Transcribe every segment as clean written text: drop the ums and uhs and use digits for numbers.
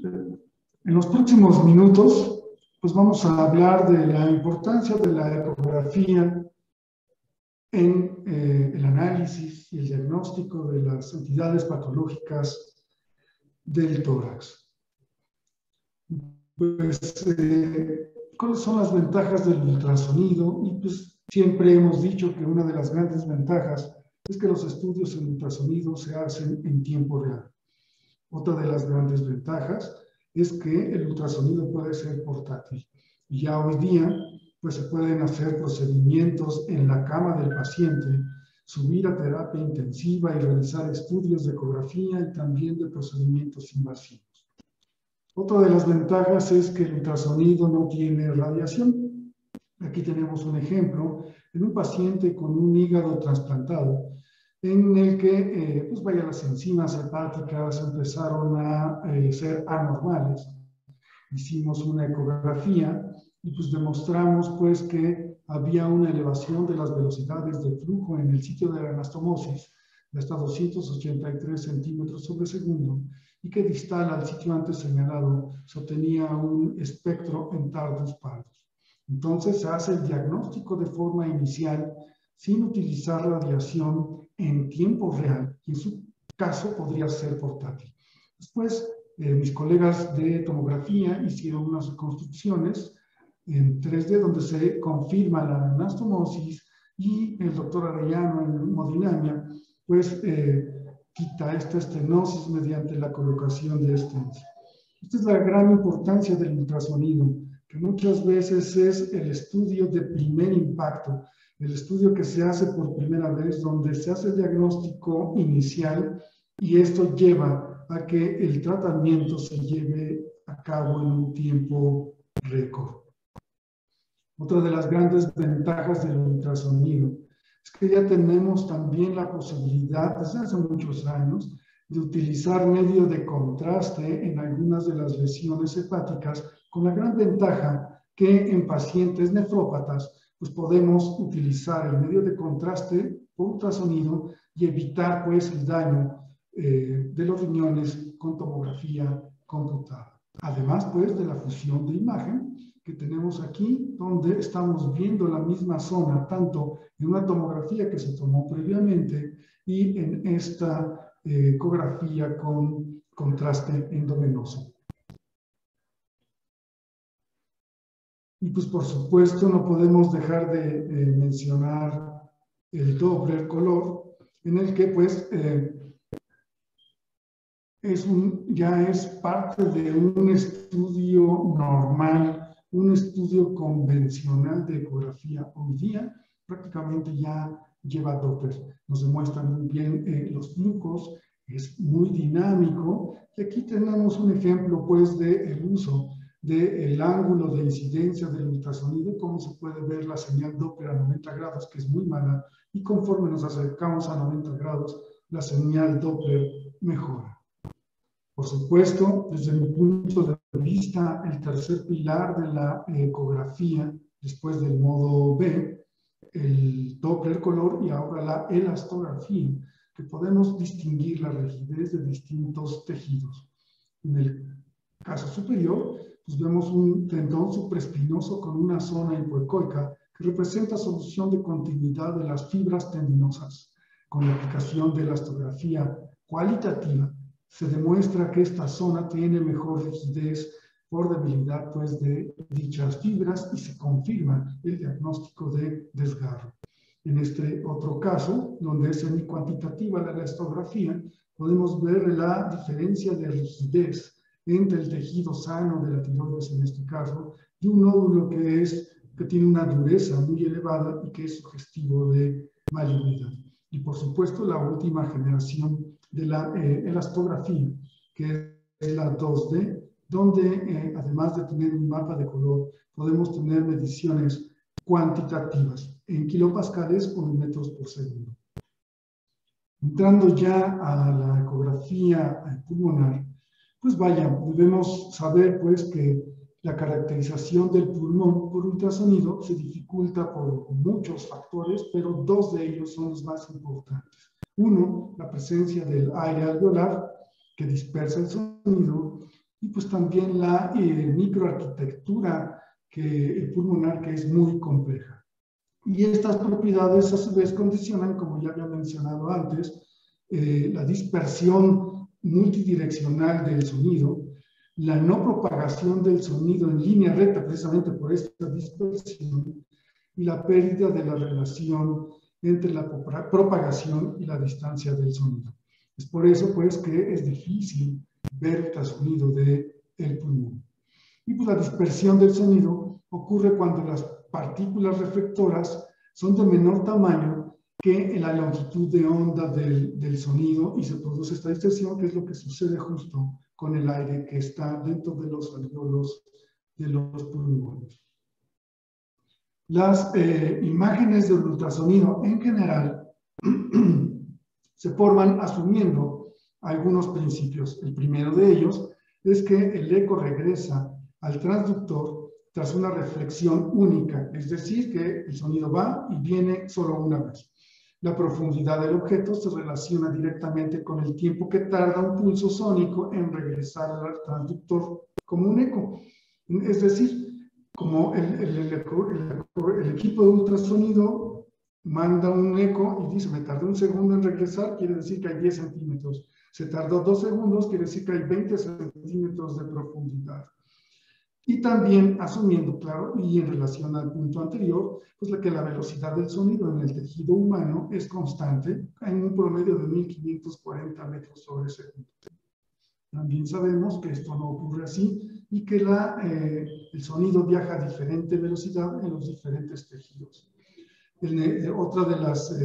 En los próximos minutos, pues vamos a hablar de la importancia de la ecografía en el análisis y el diagnóstico de las entidades patológicas del tórax. Pues, ¿cuáles son las ventajas del ultrasonido? Y pues siempre hemos dicho que una de las grandes ventajas es que los estudios en ultrasonido se hacen en tiempo real. Otra de las grandes ventajas es que el ultrasonido puede ser portátil. Y ya hoy día, pues se pueden hacer procedimientos en la cama del paciente, subir a terapia intensiva y realizar estudios de ecografía y también de procedimientos invasivos. Otra de las ventajas es que el ultrasonido no tiene radiación. Aquí tenemos un ejemplo en un paciente con un hígado trasplantado, en el que pues las enzimas hepáticas empezaron a ser anormales. Hicimos una ecografía y pues demostramos pues que había una elevación de las velocidades de flujo en el sitio de la anastomosis de hasta 283 centímetros sobre segundo y que distal al sitio antes señalado se obtenía un espectro en tardus parvus. Entonces se hace el diagnóstico de forma inicial sin utilizar radiación en tiempo real y en su caso podría ser portátil. Después mis colegas de tomografía hicieron unas reconstrucciones en 3D donde se confirma la anastomosis y el doctor Arellano en hemodinamia pues quita esta estenosis mediante la colocación de stents. Esta es la gran importancia del ultrasonido, que muchas veces es el estudio de primer impacto, el estudio que se hace por primera vez, donde se hace el diagnóstico inicial y esto lleva a que el tratamiento se lleve a cabo en un tiempo récord. Otra de las grandes ventajas del ultrasonido es que ya tenemos también la posibilidad, desde hace muchos años, de utilizar medio de contraste en algunas de las lesiones hepáticas, con la gran ventaja que en pacientes nefrópatas pues podemos utilizar el medio de contraste por ultrasonido y evitar pues el daño de los riñones con tomografía computada. Además pues de la fusión de imagen que tenemos aquí, donde estamos viendo la misma zona, tanto en una tomografía que se tomó previamente y en esta ecografía con contraste endovenoso. Y pues por supuesto no podemos dejar de mencionar el Doppler color, en el que pues ya es parte de un estudio normal, un estudio convencional de ecografía. Hoy día prácticamente ya lleva Doppler. Nos demuestran muy bien los flujos, es muy dinámico. Y aquí tenemos un ejemplo pues del uso del ángulo de incidencia del ultrasonido, como se puede ver la señal Doppler a 90 grados, que es muy mala, y conforme nos acercamos a 90 grados, la señal Doppler mejora. Por supuesto, desde mi punto de vista, el tercer pilar de la ecografía, después del modo B, el Doppler color y ahora la elastografía, que podemos distinguir la rigidez de distintos tejidos. En el caso superior, pues vemos un tendón supraespinoso con una zona hipoecoica que representa solución de continuidad de las fibras tendinosas. Con la aplicación de elastografía cualitativa, se demuestra que esta zona tiene mejor rigidez por debilidad pues, de dichas fibras y se confirma el diagnóstico de desgarro. En este otro caso, donde es semi-cuantitativa la elastografía, podemos ver la diferencia de rigidez entre el tejido sano de la tiroides en este caso y un nódulo que tiene una dureza muy elevada y que es sugestivo de malignidad. Y por supuesto la última generación de la elastografía, que es la 2D, donde además de tener un mapa de color, podemos tener mediciones cuantitativas en kilopascales o en metros por segundo. Entrando ya a la ecografía pulmonar, pues vaya, debemos saber pues que la caracterización del pulmón por ultrasonido se dificulta por muchos factores, pero dos de ellos son los más importantes. Uno, la presencia del aire alveolar que dispersa el sonido, y pues también la microarquitectura pulmonar, que es muy compleja. Y estas propiedades a su vez condicionan, como ya había mencionado antes, la dispersión multidireccional del sonido, la no propagación del sonido en línea recta precisamente por esta dispersión, y la pérdida de la relación entre la propagación y la distancia del sonido. Es por eso, pues, que es difícil ver el ultrasonido del pulmón. Y pues la dispersión del sonido ocurre cuando las partículas reflectoras son de menor tamaño que la longitud de onda del sonido, y se produce esta dispersión, que es lo que sucede justo con el aire que está dentro de los alvéolos de los pulmones. Las imágenes del ultrasonido en general se forman asumiendo algunos principios. El primero de ellos es que el eco regresa al transductor tras una reflexión única, es decir, que el sonido va y viene solo una vez. La profundidad del objeto se relaciona directamente con el tiempo que tarda un pulso sónico en regresar al transductor como un eco. Es decir, como el equipo de ultrasonido manda un eco y dice, me tardé un segundo en regresar, quiere decir que hay 10 centímetros. Se tardó 2 segundos, quiere decir que hay 20 centímetros de profundidad. Y también asumiendo, claro, y en relación al punto anterior, pues que la velocidad del sonido en el tejido humano es constante en un promedio de 1540 metros sobre segundo. También sabemos que esto no ocurre así y que el sonido viaja a diferente velocidad en los diferentes tejidos. Otra de las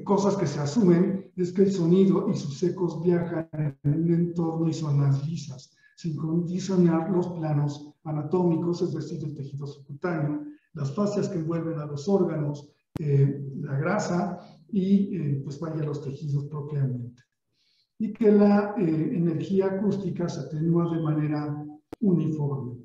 cosas que se asumen es que el sonido y sus ecos viajan en un entorno y zonas lisas, sin condicionar los planos anatómicos, es decir, el tejido subcutáneo, las fascias que envuelven a los órganos, la grasa y pues vaya los tejidos propiamente. Y que la energía acústica se atenúa de manera uniforme.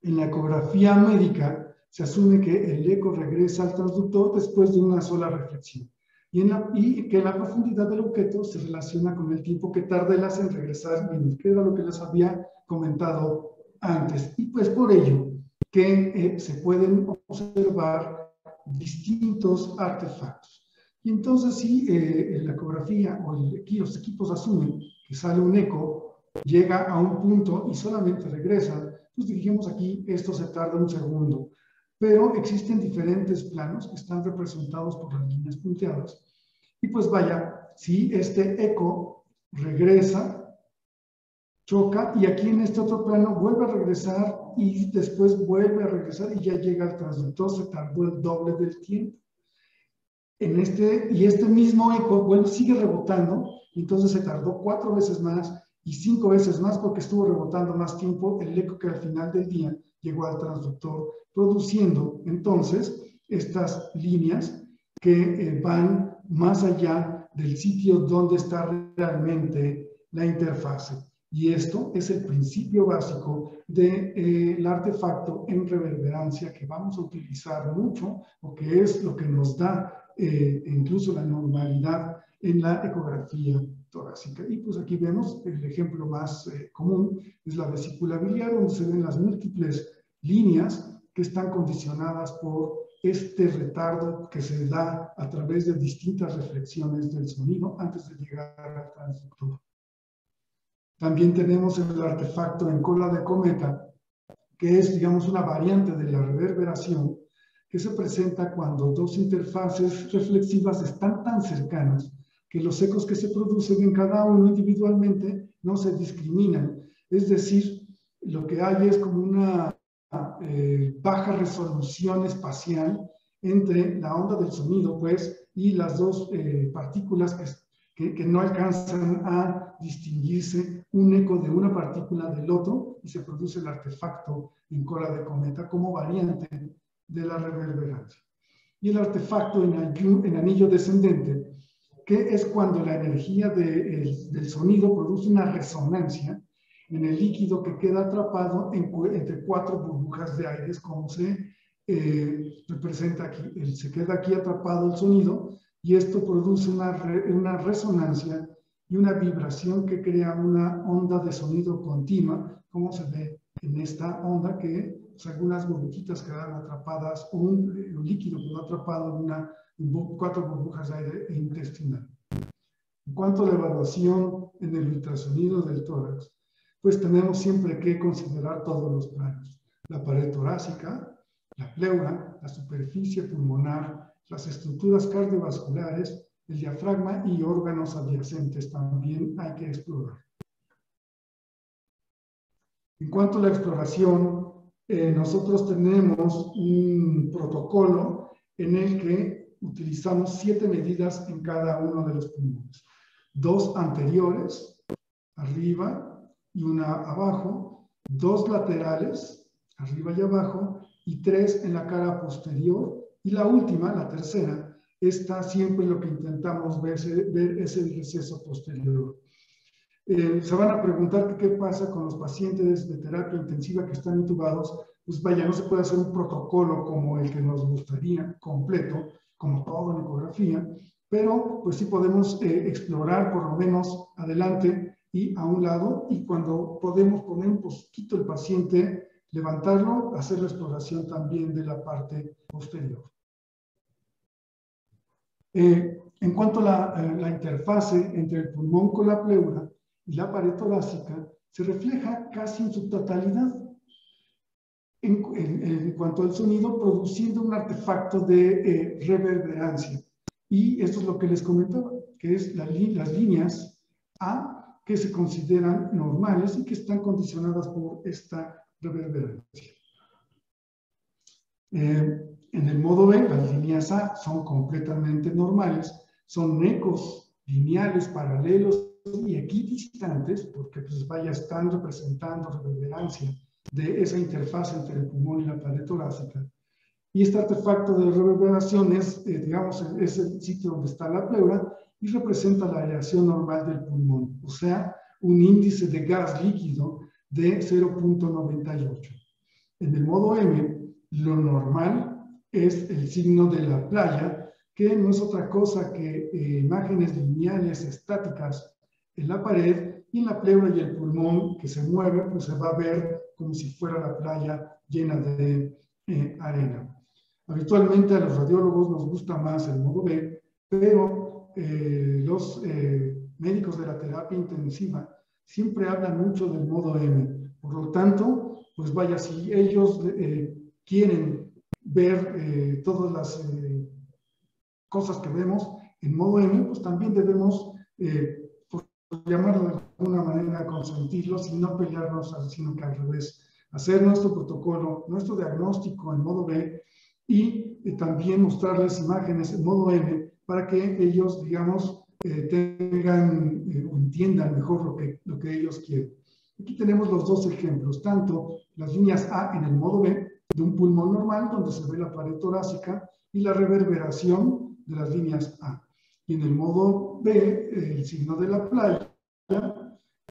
En la ecografía médica se asume que el eco regresa al transductor después de una sola reflexión y que la profundidad del objeto se relaciona con el tiempo que tarda el haz en regresar, que era lo que les había comentado antes. Y pues por ello que se pueden observar distintos artefactos. Y entonces si la ecografía o los equipos asumen que sale un eco, llega a un punto y solamente regresa, pues dijimos aquí, esto se tarda un segundo. Pero existen diferentes planos que están representados por las líneas punteadas. Y pues vaya, si este eco regresa, choca, y aquí en este otro plano vuelve a regresar y después vuelve a regresar y ya llega al transductor, se tardó el doble del tiempo. Y este mismo eco sigue rebotando, entonces se tardó 4 veces más y 5 veces más porque estuvo rebotando más tiempo el eco que al final del día llegó al transductor, produciendo entonces estas líneas que van más allá del sitio donde está realmente la interfase. Y esto es el principio básico del artefacto en reverberancia que vamos a utilizar mucho, o que es lo que nos da incluso la normalidad en la ecografía torácica. Y pues aquí vemos el ejemplo más común, es la vesícula biliar, donde se ven las múltiples líneas que están condicionadas por este retardo que se da a través de distintas reflexiones del sonido antes de llegar al transductor. También tenemos el artefacto en cola de cometa, que es, digamos, una variante de la reverberación que se presenta cuando dos interfaces reflexivas están tan cercanas que los ecos que se producen en cada uno individualmente no se discriminan. Es decir, lo que hay es como una baja resolución espacial entre la onda del sonido, pues, y las dos partículas que no alcanzan a distinguirse un eco de una partícula del otro, y se produce el artefacto en cola de cometa como variante de la reverberancia. Y el artefacto en anillo descendente, que es cuando la energía del sonido produce una resonancia en el líquido que queda atrapado entre 4 burbujas de aire, como se representa aquí. Se queda aquí atrapado el sonido y esto produce una resonancia y una vibración que crea una onda de sonido continua, como se ve en esta onda que pues, algunas burbujitas quedaron atrapadas, o un líquido quedó atrapado en 4 burbujas de aire intestinal. En cuanto a la evaluación en el ultrasonido del tórax, pues tenemos siempre que considerar todos los planos: la pared torácica, la pleura, la superficie pulmonar, las estructuras cardiovasculares, el diafragma y órganos adyacentes también hay que explorar. En cuanto a la exploración, nosotros tenemos un protocolo en el que utilizamos 7 medidas en cada uno de los pulmones. 2 anteriores, arriba, y una abajo, 2 laterales, arriba y abajo, y 3 en la cara posterior, y la última, la tercera, está siempre lo que intentamos ver es el receso posterior. Se van a preguntar qué pasa con los pacientes de terapia intensiva que están intubados. Pues vaya, no se puede hacer un protocolo como el que nos gustaría, completo, como todo en ecografía, pero pues sí podemos explorar por lo menos adelante y a un lado, y cuando podemos poner un poquito el paciente, levantarlo, hacer la exploración también de la parte posterior. En cuanto a la interfase entre el pulmón con la pleura y la pared torácica, se refleja casi en su totalidad en cuanto al sonido, produciendo un artefacto de reverberancia. Y esto es lo que les comentaba, que es las líneas A, que se consideran normales y que están condicionadas por esta reverberancia. En el modo B, las líneas A son completamente normales, son ecos lineales, paralelos y equidistantes, porque pues vaya, están representando reverberancia de esa interfaz entre el pulmón y la pared torácica. Y este artefacto de reverberación es, digamos, es el sitio donde está la pleura y representa la aireación normal del pulmón, o sea, un índice de gas líquido de 0.98. En el modo M, lo normal es el signo de la playa, que no es otra cosa que imágenes lineales estáticas en la pared, y en la pleura y el pulmón que se mueve, pues se va a ver como si fuera la playa llena de arena. Habitualmente a los radiólogos nos gusta más el modo B, pero los médicos de la terapia intensiva siempre hablan mucho del modo M. Por lo tanto, pues vaya, si ellos quieren ver todas las cosas que vemos en modo M, pues también debemos, por llamarlo de alguna manera, consentirlos y no pelearnos, sino que al revés, hacer nuestro protocolo, nuestro diagnóstico en modo B y también mostrarles imágenes en modo M para que ellos, digamos, tengan o entiendan mejor lo que ellos quieren. Aquí tenemos los 2 ejemplos, tanto las líneas A en el modo B, de un pulmón normal, donde se ve la pared torácica y la reverberación de las líneas A. Y en el modo B, el signo de la playa,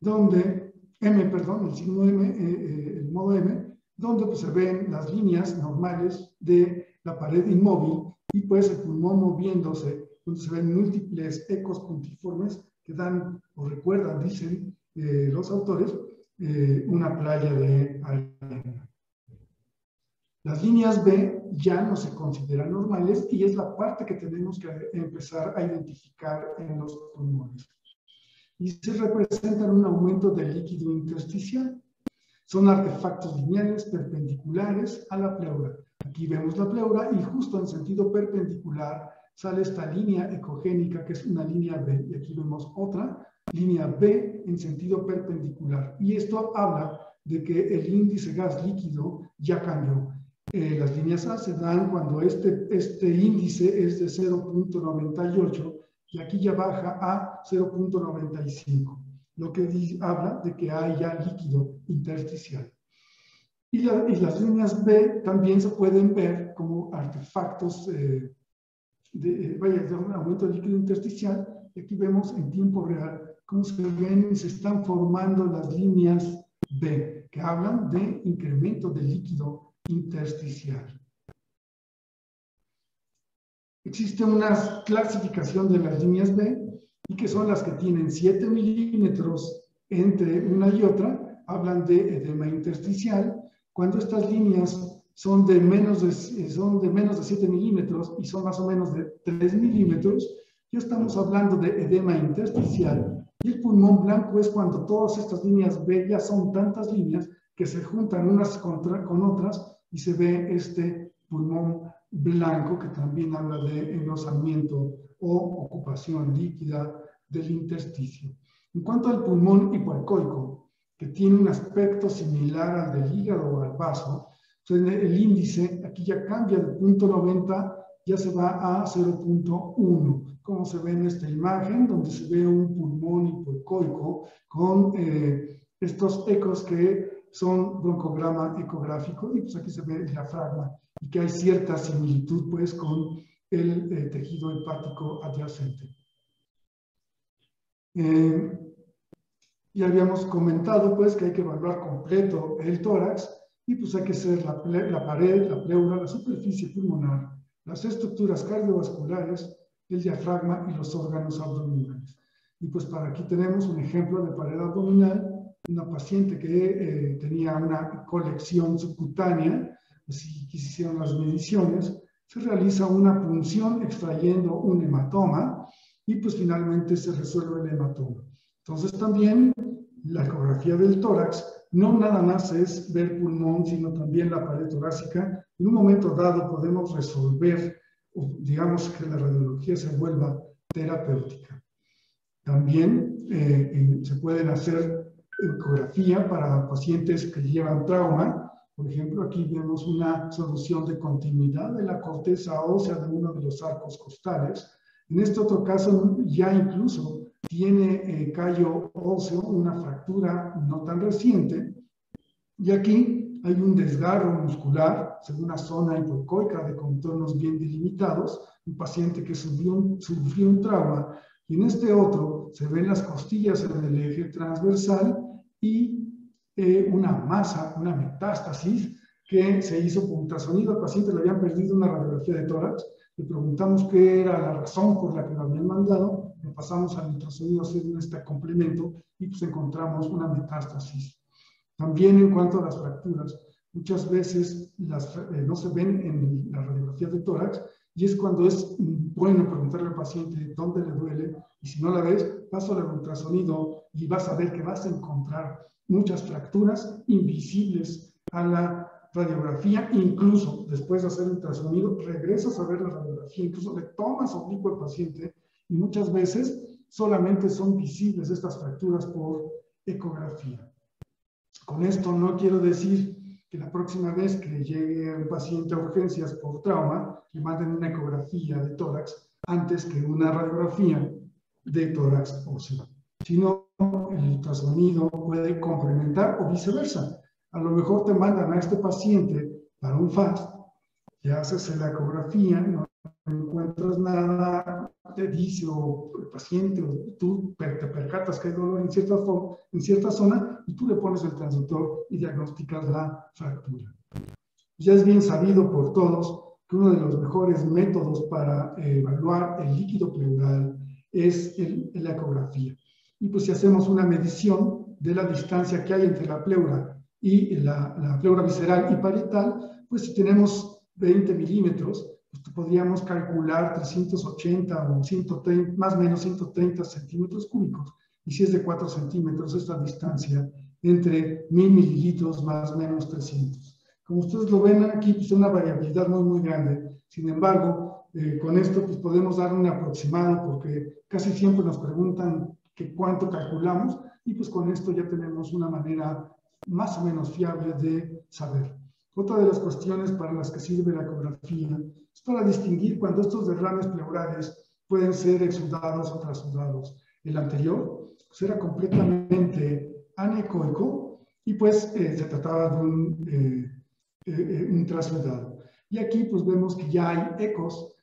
donde, el signo M, el modo M, donde pues, se ven las líneas normales de la pared inmóvil y pues el pulmón moviéndose, donde se ven múltiples ecos puntiformes que dan o recuerdan, dicen los autores, una playa de arena. Las líneas B ya no se consideran normales y es la parte que tenemos que empezar a identificar en los pulmones. Y se representan un aumento del líquido intersticial. Son artefactos lineales perpendiculares a la pleura. Aquí vemos la pleura y justo en sentido perpendicular sale esta línea ecogénica que es una línea B. Y aquí vemos otra línea B en sentido perpendicular. Y esto habla de que el índice gas líquido ya cambió. Las líneas A se dan cuando este índice es de 0.98 y aquí ya baja a 0.95, lo que habla de que hay ya líquido intersticial. Y las líneas B también se pueden ver como artefactos de un aumento del líquido intersticial. Y aquí vemos en tiempo real cómo se ven y se están formando las líneas B, que hablan de incremento del líquido intersticial. Existe una clasificación de las líneas B y que son las que tienen 7 milímetros entre una y otra, hablan de edema intersticial. Cuando estas líneas son de menos de 7 milímetros y son más o menos de 3 milímetros, ya estamos hablando de edema intersticial. Y el pulmón blanco es cuando todas estas líneas B ya son tantas líneas que se juntan unas con otras y se ve este pulmón blanco, que también habla de engrosamiento o ocupación líquida del intersticio. En cuanto al pulmón hipoecoico, que tiene un aspecto similar al del hígado o al vaso, entonces el índice aquí ya cambia de 0.90, ya se va a 0.1, como se ve en esta imagen, donde se ve un pulmón hipoecoico con estos ecos que son broncograma ecográfico, y pues aquí se ve el diafragma, y que hay cierta similitud pues con el tejido hepático adyacente. Ya habíamos comentado pues que hay que evaluar completo el tórax, y pues hay que hacer la pared, la pleura, la superficie pulmonar, las estructuras cardiovasculares, el diafragma y los órganos abdominales. Y pues para aquí tenemos un ejemplo de pared abdominal, una paciente que tenía una colección subcutánea. Si hicieron las mediciones, se realiza una punción extrayendo un hematoma y pues finalmente se resuelve el hematoma. Entonces también la ecografía del tórax no nada más es ver pulmón, sino también la pared torácica. En un momento dado podemos resolver, o digamos que la radiología se vuelva terapéutica. También se pueden hacer ecografía para pacientes que llevan trauma. Por ejemplo, aquí vemos una solución de continuidad de la corteza ósea de uno de los arcos costales. En este otro caso, ya incluso tiene callo óseo, una fractura no tan reciente, y aquí hay un desgarro muscular, según una zona hipoecoica de contornos bien delimitados, un paciente que sufrió un trauma, y en este otro se ven las costillas en el eje transversal y una masa, una metástasis que se hizo por ultrasonido. Al paciente le habían perdido una radiografía de tórax, le preguntamos qué era la razón por la que lo habían mandado, lo pasamos al ultrasonido a hacer este complemento y pues encontramos una metástasis. También en cuanto a las fracturas, muchas veces no se ven en la radiografía de tórax, y es cuando es bueno preguntarle al paciente dónde le duele, y si no la ves, pásale al ultrasonido y vas a ver que vas a encontrar muchas fracturas invisibles a la radiografía. Incluso después de hacer el ultrasonido, regresas a ver la radiografía, incluso le tomas oblicuo al paciente, y muchas veces solamente son visibles estas fracturas por ecografía. Con esto no quiero decir que la próxima vez que llegue un paciente a urgencias por trauma, le manden una ecografía de tórax antes que una radiografía de tórax óseo, sino el ultrasonido puede complementar o viceversa. A lo mejor te mandan a este paciente para un FAST, le haces la ecografía, no encuentras nada, te dice o el paciente o tú te percatas que hay dolor en cierta zona y tú le pones el transductor y diagnosticas la fractura. Ya es bien sabido por todos que uno de los mejores métodos para evaluar el líquido pleural es la ecografía. Y pues si hacemos una medición de la distancia que hay entre la pleura y la pleura visceral y parietal, pues si tenemos 20 milímetros, pues podríamos calcular 380 o 130, más o menos 130 centímetros cúbicos. Y si es de 4 centímetros, esta distancia entre 1000 mililitros más o menos 300. Como ustedes lo ven aquí, pues es una variabilidad muy, muy grande. Sin embargo, con esto pues podemos dar un aproximado, porque casi siempre nos preguntan que cuánto calculamos, y pues con esto ya tenemos una manera más o menos fiable de saber. Otra de las cuestiones para las que sirve la ecografía es para distinguir cuando estos derrames pleurales pueden ser exudados o trasudados. El anterior pues era completamente anecoico y pues se trataba de un trasudado. Y aquí pues vemos que ya hay ecos,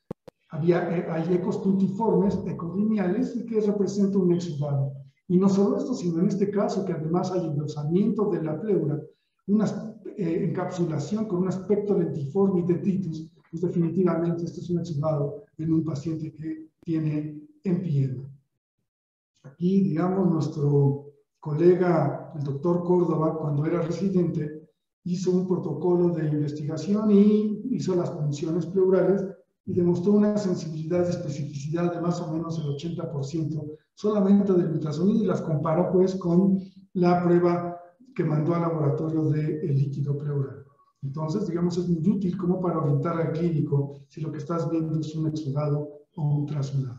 hay ecos puntiformes, ecos lineales, y que representa un exudado. Y no solo esto, sino en este caso que además hay engrosamiento de la pleura, una encapsulación con un aspecto lentiforme y detritus, pues definitivamente esto es un exudado en un paciente que tiene empiema. Aquí, digamos, nuestro colega, el doctor Córdoba, cuando era residente, hizo un protocolo de investigación y hizo las punciones pleurales y demostró una sensibilidad y especificidad de más o menos el 80% solamente del ultrasonido, y las comparó pues con la prueba que mandó al laboratorio del líquido pleural. Entonces, digamos, es muy útil como para orientar al clínico si lo que estás viendo es un exudado o un trasudado.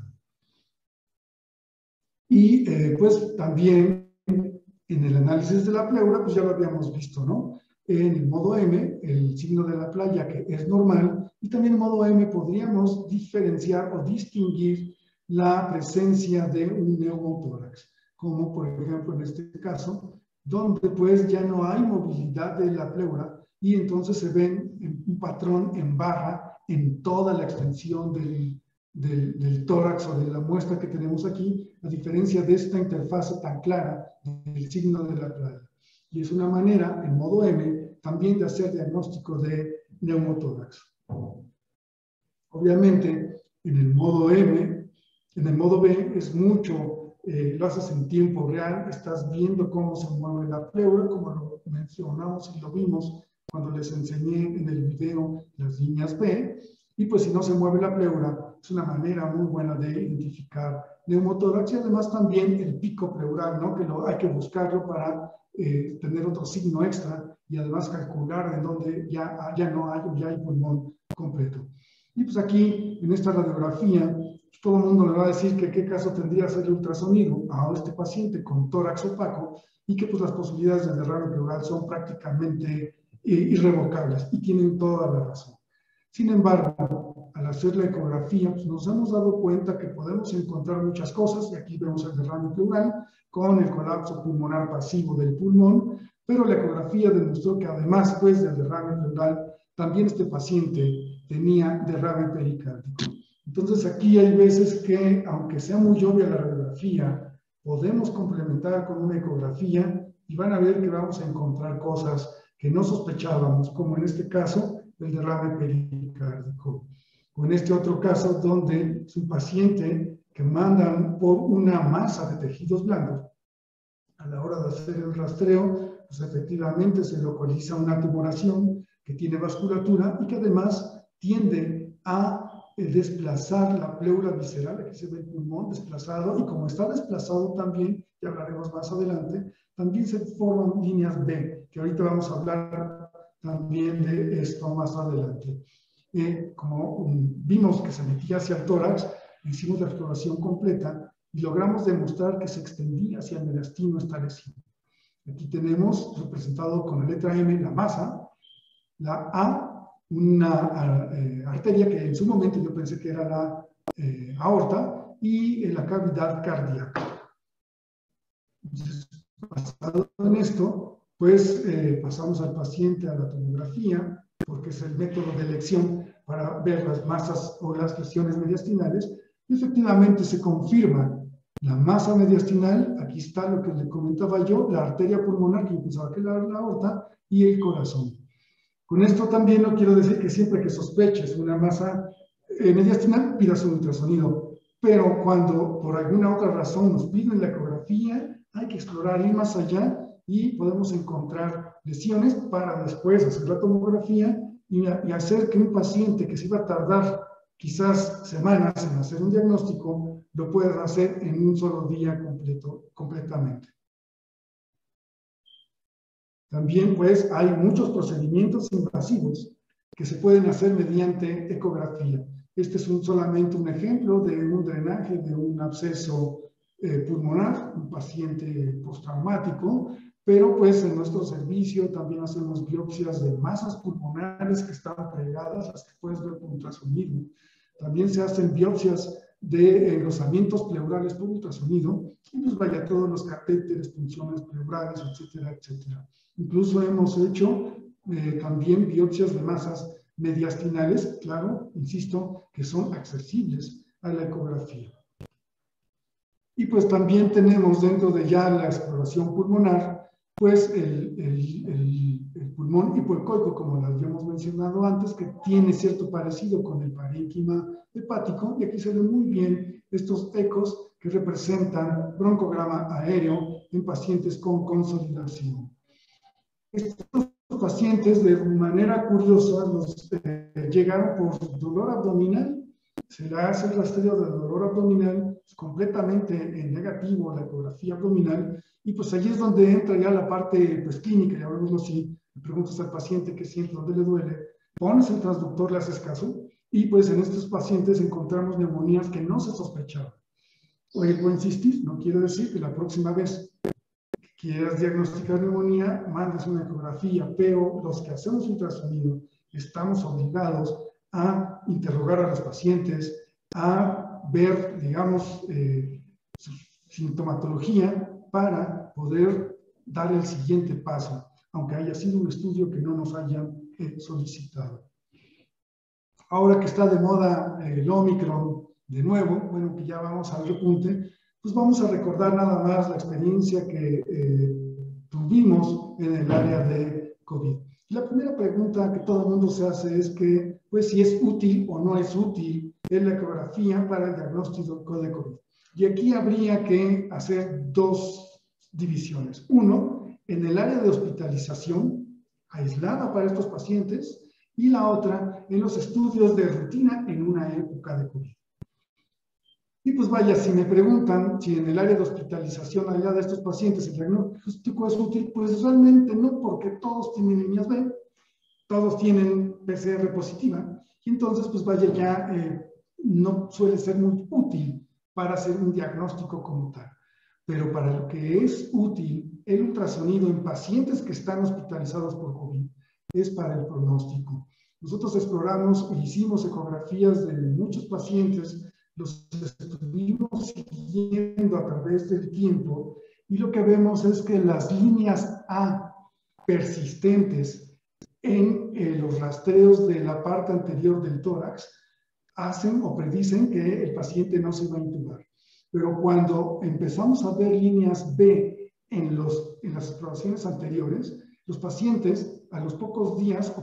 Y pues también en el análisis de la pleura, pues ya lo habíamos visto, ¿no? En el modo M, el signo de la playa, que es normal, y también en modo M podríamos diferenciar o distinguir la presencia de un neumotórax, como por ejemplo en este caso, donde pues ya no hay movilidad de la pleura y entonces se ven un patrón en barra en toda la extensión del tórax o de la muestra que tenemos aquí, a diferencia de esta interfase tan clara del signo de la playa. Y es una manera, en modo M, también de hacer diagnóstico de neumotórax. Obviamente, en el modo M, en el modo B es mucho, lo haces en tiempo real, estás viendo cómo se mueve la pleura, como lo mencionamos y lo vimos cuando les enseñé en el video las líneas B, y pues si no se mueve la pleura, es una manera muy buena de identificar neumotórax, y además también el pico pleural, ¿no? Que hay que buscarlo para tener otro signo extra y además calcular en dónde ya no hay o ya hay pulmón completo. Y pues aquí, en esta radiografía, pues todo el mundo le va a decir que qué caso tendría hacer el ultrasonido a este paciente con tórax opaco y que pues las posibilidades de derrame pleural son prácticamente irrevocables, y tienen toda la razón. Sin embargo, al hacer la ecografía, pues nos hemos dado cuenta que podemos encontrar muchas cosas, y aquí vemos el derrame pleural con el colapso pulmonar pasivo del pulmón, pero la ecografía demostró que además pues, del derrame pleural, también este paciente tenía derrame pericárdico. Entonces aquí hay veces que, aunque sea muy obvia la radiografía, podemos complementar con una ecografía y van a ver que vamos a encontrar cosas que no sospechábamos, como en este caso el derrame pericárdico. O en este otro caso, donde es un paciente que mandan por una masa de tejidos blandos. A la hora de hacer el rastreo, pues efectivamente se localiza una tumoración que tiene vasculatura y que además tiende a desplazar la pleura visceral. Aquí se ve el pulmón desplazado, y como está desplazado también, ya hablaremos más adelante, también se forman líneas B, que ahorita vamos a hablar también de esto más adelante. Como vimos que se metía hacia el tórax, hicimos la exploración completa y logramos demostrar que se extendía hacia el mediastino esta lesión. Aquí tenemos representado con la letra M la masa, la A, una arteria que en su momento yo pensé que era la aorta, y la cavidad cardíaca. Entonces, basado en esto, pues pasamos al paciente a la tomografía, porque es el método de elección para ver las masas o las lesiones mediastinales, y efectivamente se confirma la masa mediastinal. Aquí está lo que le comentaba yo, la arteria pulmonar, que yo pensaba que era la aorta, y el corazón. Con esto también no quiero decir que siempre que sospeches una masa mediastinal pidas un ultrasonido, pero cuando por alguna otra razón nos piden la ecografía, hay que explorar, ir más allá, y podemos encontrar lesiones para después hacer la tomografía y hacer que un paciente que se iba a tardar quizás semanas en hacer un diagnóstico, lo pueda hacer en un solo día completamente. También, pues, hay muchos procedimientos invasivos que se pueden hacer mediante ecografía. Este es solamente un ejemplo de un drenaje de un absceso pulmonar, un paciente postraumático, pero pues en nuestro servicio también hacemos biopsias de masas pulmonares que están plegadas, las que puedes ver con ultrasonido. También se hacen biopsias de engrosamientos pleurales por ultrasonido, y pues vaya todos los catéteres, punciones pleurales, etcétera, etcétera. Incluso hemos hecho también biopsias de masas mediastinales, claro, insisto, que son accesibles a la ecografía. Y pues también tenemos dentro de ya la exploración pulmonar, pues el pulmón hipoecoico, como lo habíamos mencionado antes, que tiene cierto parecido con el parénquima hepático, y aquí se ven muy bien estos ecos que representan broncograma aéreo en pacientes con consolidación. Estos pacientes, de manera curiosa, llegaron por dolor abdominal. Se le hace el rastreo del dolor abdominal, es completamente en negativo la ecografía abdominal, y pues allí es donde entra ya la parte pues, clínica, llamémoslo así. Le preguntas al paciente qué siente, dónde le duele, pones el transductor, le haces caso, y pues en estos pacientes encontramos neumonías que no se sospechaban. Vuelvo a insistir, no quiere decir que la próxima vez que quieras diagnosticar neumonía, mandes una ecografía, pero los que hacemos ultrasonido estamos obligados a interrogar a los pacientes, a ver, digamos, su sintomatología para poder dar el siguiente paso, aunque haya sido un estudio que no nos hayan solicitado. Ahora que está de moda el Omicron de nuevo, bueno, que ya vamos al repunte, pues vamos a recordar nada más la experiencia que tuvimos en el área de COVID. La primera pregunta que todo el mundo se hace es que, pues, si es útil o no es útil la ecografía para el diagnóstico de COVID. Y aquí habría que hacer dos divisiones. Uno, en el área de hospitalización, aislada para estos pacientes, y la otra en los estudios de rutina en una época de COVID. Y pues vaya, si me preguntan si en el área de hospitalización allá de estos pacientes el diagnóstico es útil, pues realmente no, porque todos tienen líneas B, todos tienen PCR positiva, y entonces pues vaya, ya no suele ser muy útil para hacer un diagnóstico como tal. Pero para lo que es útil el ultrasonido en pacientes que están hospitalizados por COVID es para el pronóstico. Nosotros exploramos e hicimos ecografías de muchos pacientes, los estuvimos siguiendo a través del tiempo, y lo que vemos es que las líneas A persistentes en los rastreos de la parte anterior del tórax hacen o predicen que el paciente no se va a intubar. Pero cuando empezamos a ver líneas B en las exploraciones anteriores, los pacientes a los pocos días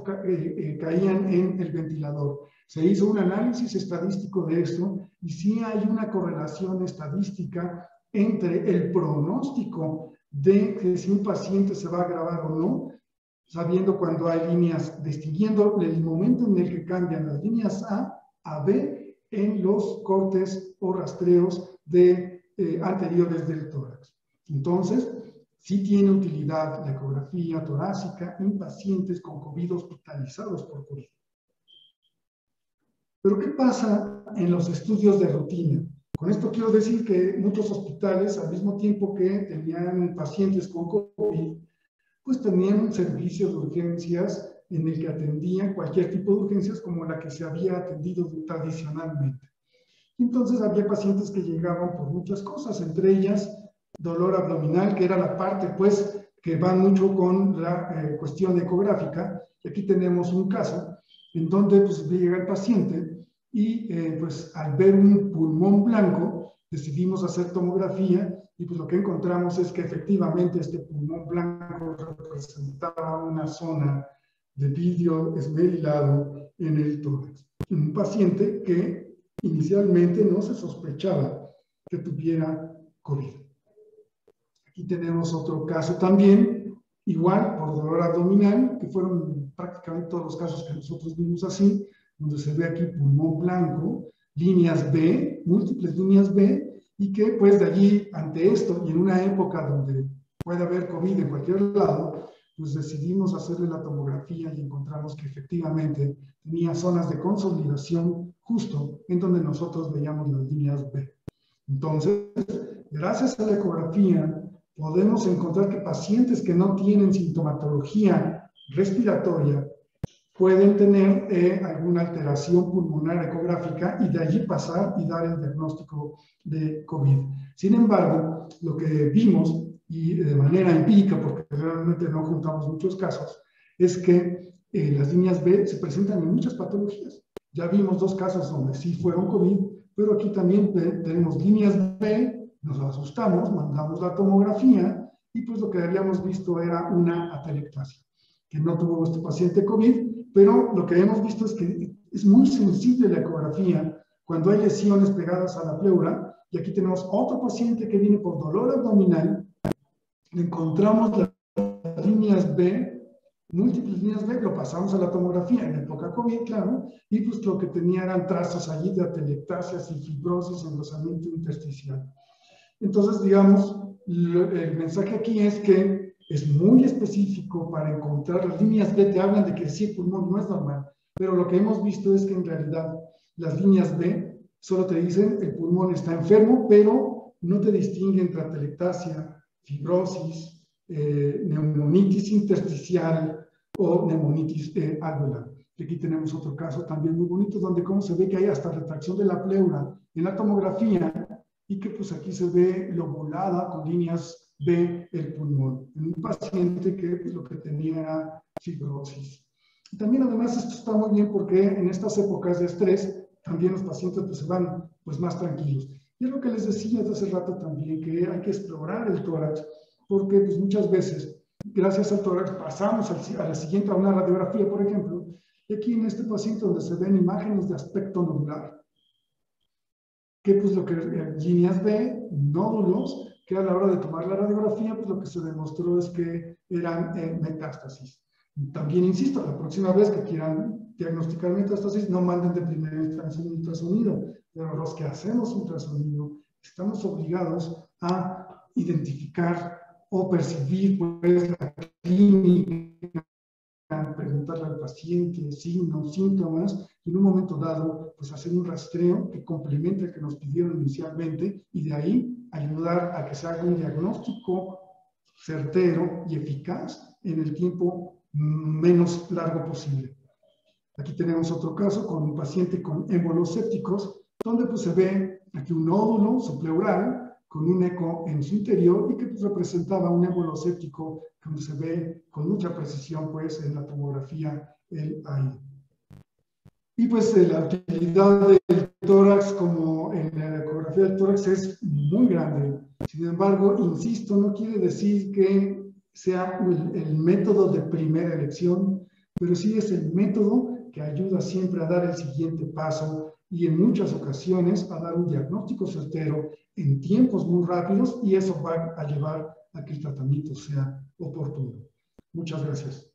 caían en el ventilador. Se hizo un análisis estadístico de esto y sí hay una correlación estadística entre el pronóstico de que si un paciente se va a agravar o no, sabiendo cuando hay líneas, distinguiendo el momento en el que cambian las líneas A B en los cortes o rastreos anteriores del tórax. Entonces, sí tiene utilidad la ecografía torácica en pacientes con COVID hospitalizados por COVID. Pero ¿qué pasa en los estudios de rutina? Con esto quiero decir que muchos hospitales, al mismo tiempo que tenían pacientes con COVID, pues tenían un servicio de urgencias en el que atendían cualquier tipo de urgencias como la que se había atendido tradicionalmente. Entonces había pacientes que llegaban por muchas cosas, entre ellas dolor abdominal, que era la parte pues que va mucho con la cuestión ecográfica. Y aquí tenemos un caso en donde pues llega el paciente y pues al ver un pulmón blanco decidimos hacer tomografía y pues lo que encontramos es que efectivamente este pulmón blanco representaba una zona de vidrio esmerilado en el tórax. Un paciente que inicialmente no se sospechaba que tuviera COVID. Aquí tenemos otro caso también, igual por dolor abdominal, que fueron prácticamente todos los casos que nosotros vimos así, donde se ve aquí pulmón blanco, líneas B, múltiples líneas B, y que pues de allí, ante esto, y en una época donde puede haber COVID en cualquier lado, pues decidimos hacerle la tomografía y encontramos que efectivamente tenía zonas de consolidación justo en donde nosotros veíamos las líneas B. Entonces, gracias a la ecografía, podemos encontrar que pacientes que no tienen sintomatología respiratoria pueden tener alguna alteración pulmonar ecográfica y de allí pasar y dar el diagnóstico de COVID. Sin embargo, lo que vimos, y de manera empírica, porque realmente no juntamos muchos casos, es que las líneas B se presentan en muchas patologías. Ya vimos dos casos donde sí fueron COVID, pero aquí también tenemos líneas B, nos asustamos, mandamos la tomografía y pues lo que habíamos visto era una atelectasia, que no tuvo este paciente COVID, pero lo que hemos visto es que es muy sensible la ecografía cuando hay lesiones pegadas a la pleura Y aquí tenemos otro paciente que viene por dolor abdominal. Le encontramos las líneas B, múltiples líneas B, lo pasamos a la tomografía en época COVID, claro, y pues lo que tenía eran trazas allí de atelectasias y fibrosis, engrosamiento intersticial. Entonces, digamos, el mensaje aquí es que es muy específico para encontrar las líneas B, te hablan de que sí, el pulmón no es normal, pero lo que hemos visto es que en realidad las líneas B solo te dicen el pulmón está enfermo, pero no te distingue entre atelectasia, fibrosis, neumonitis intersticial o neumonitis alveolar. Aquí tenemos otro caso también muy bonito, donde como se ve que hay hasta retracción de la pleura en la tomografía y que pues aquí se ve lobulada con líneas B el pulmón, en un paciente que pues, lo que tenía era fibrosis. Y también además esto está muy bien porque en estas épocas de estrés también los pacientes pues, se van pues, más tranquilos. Y es lo que les decía desde hace rato también, que hay que explorar el tórax, porque pues, muchas veces, gracias al tórax, pasamos a la siguiente, a una radiografía, por ejemplo, y aquí en este paciente donde se ven imágenes de aspecto nodular, que pues lo que líneas B, nódulos, que a la hora de tomar la radiografía, pues lo que se demostró es que eran metástasis. También insisto, la próxima vez que quieran diagnosticar metástasis, no manden de primera instancia un ultrasonido, pero los que hacemos ultrasonido estamos obligados a identificar o percibir pues, la clínica, preguntarle al paciente signos, síntomas, y en un momento dado, pues hacer un rastreo que complemente el que nos pidieron inicialmente y de ahí ayudar a que se haga un diagnóstico certero y eficaz en el tiempo menos largo posible. Aquí tenemos otro caso con un paciente con émbolos sépticos, donde pues se ve aquí un nódulo subpleural con un eco en su interior y que pues, representaba un émbolo séptico, como se ve con mucha precisión pues en la tomografía el aire. Y pues la utilidad del tórax como en la ecografía del tórax es muy grande. Sin embargo, insisto, no quiere decir que sea el método de primera elección, pero sí es el método que ayuda siempre a dar el siguiente paso y en muchas ocasiones a dar un diagnóstico certero en tiempos muy rápidos y eso va a llevar a que el tratamiento sea oportuno. Muchas gracias.